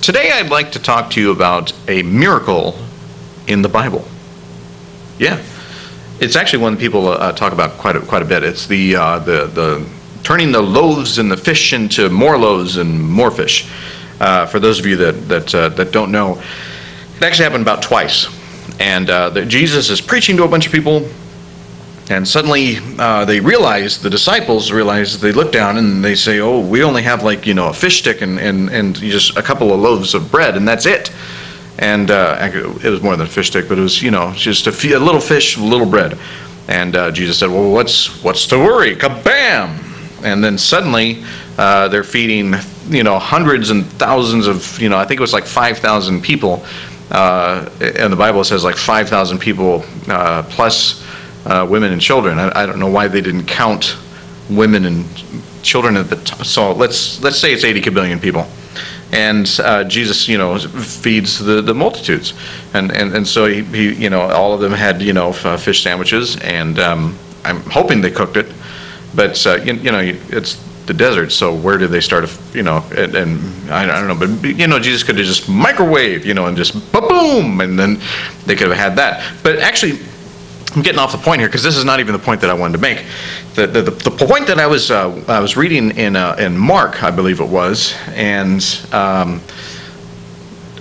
Today I'd like to talk to you about a miracle in the Bible. Yeah, it's actually one that people talk about quite a bit. It's the turning the loaves and the fish into more loaves and more fish. For those of you that don't know, it actually happened about twice. And Jesus is preaching to a bunch of people, and suddenly the disciples realize, they look down and they say, oh, we only have a fish stick and just a couple of loaves of bread, and that's it. And it was more than a fish stick, but it was just a little fish, a little bread. And Jesus said, well, what's to worry? Kabam! And then suddenly they're feeding hundreds and thousands of I think it was 5,000 people. And the Bible says 5,000 people plus women and children. I don't know why they didn't count women and children at the time. So let's say it's 80 billion people, and Jesus feeds the multitudes, and so he all of them had fish sandwiches, and I'm hoping they cooked it, but it's the desert, so where did they start? And I don't know, but Jesus could have just microwave, and just boom, and then they could have had that. But actually, I'm getting off the point here because this is not even the point that I wanted to make. The point that I was reading in Mark, I believe it was, and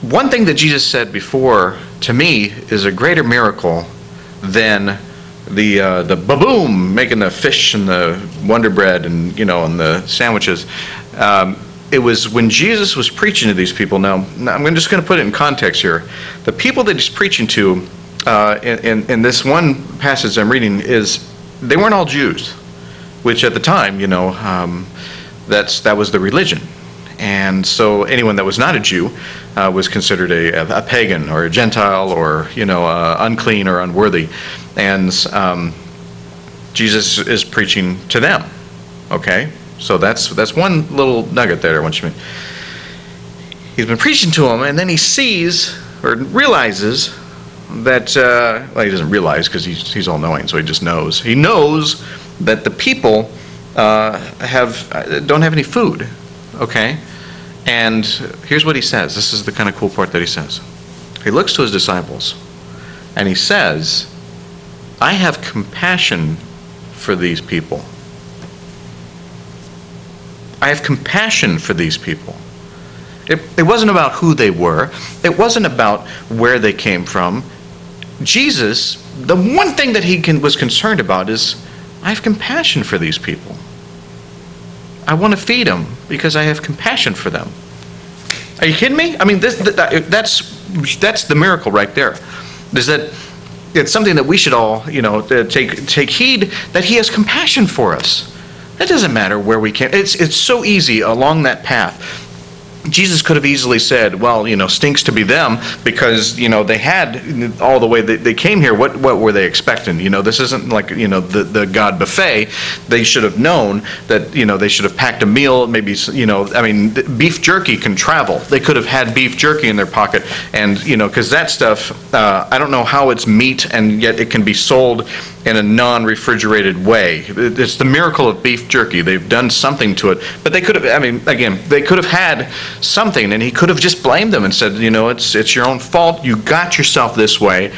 one thing that Jesus said before to me is a greater miracle than the baboom making the fish and the Wonder Bread and and the sandwiches. It was when Jesus was preaching to these people. Now I'm just going to put it in context here. The people that he's preaching to in this one passage I'm reading they weren't all Jews, which at the time that was the religion, and so anyone that was not a Jew was considered a pagan or a Gentile or unclean or unworthy. And Jesus is preaching to them. Okay, so that's one little nugget there. He's been preaching to them, and then he sees or realizes that he doesn't realize because he's all knowing, so he just knows. He knows that the people don't have any food. Okay, and here's what he says. This is the kind of cool part that he says. He looks to his disciples, and he says, I have compassion for these people. I have compassion for these people. It wasn't about who they were. It wasn't about where they came from. Jesus, the one thing that he was concerned about is, I have compassion for these people. I want to feed them because I have compassion for them. Are you kidding me? I mean, that's the miracle right there. Is that it's something that we should all, take heed that he has compassion for us. It doesn't matter where we came. It's so easy along that path. Jesus could have easily said, well, stinks to be them because, they had all the way they came here. What were they expecting? This isn't like, the God buffet. They should have known that, they should have packed a meal. Maybe, beef jerky can travel. They could have had beef jerky in their pocket. And, because that stuff, I don't know how it's meat and yet it can be sold in a non-refrigerated way. It's the miracle of beef jerky. They've done something to it. But they could have, they could have had something, and he could have just blamed them and said, it's your own fault. You got yourself this way.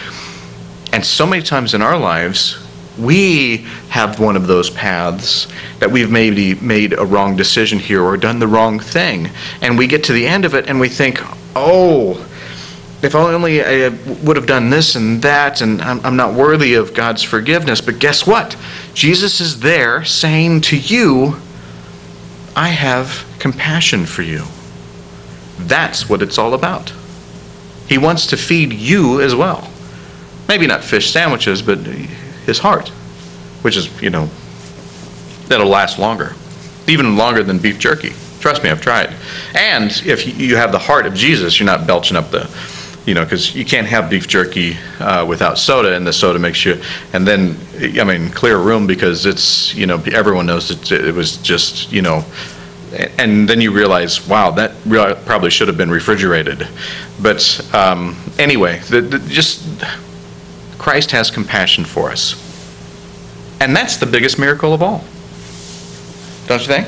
And so many times in our lives, we have one of those paths that we've maybe made a wrong decision here or done the wrong thing. And we get to the end of it and we think, oh, if only I would have done this and that, and I'm not worthy of God's forgiveness. But guess what? Jesus is there saying to you, I have compassion for you. That's what it's all about. He wants to feed you as well. Maybe not fish sandwiches, but his heart, which is, that'll last longer. Even longer than beef jerky. Trust me, I've tried. And if you have the heart of Jesus, you're not belching up the, because you can't have beef jerky without soda, and the soda makes you, and then, clear room because it's, everyone knows it was just, and then you realize, wow, that probably should have been refrigerated. But anyway, just Christ has compassion for us. And that's the biggest miracle of all. Don't you think?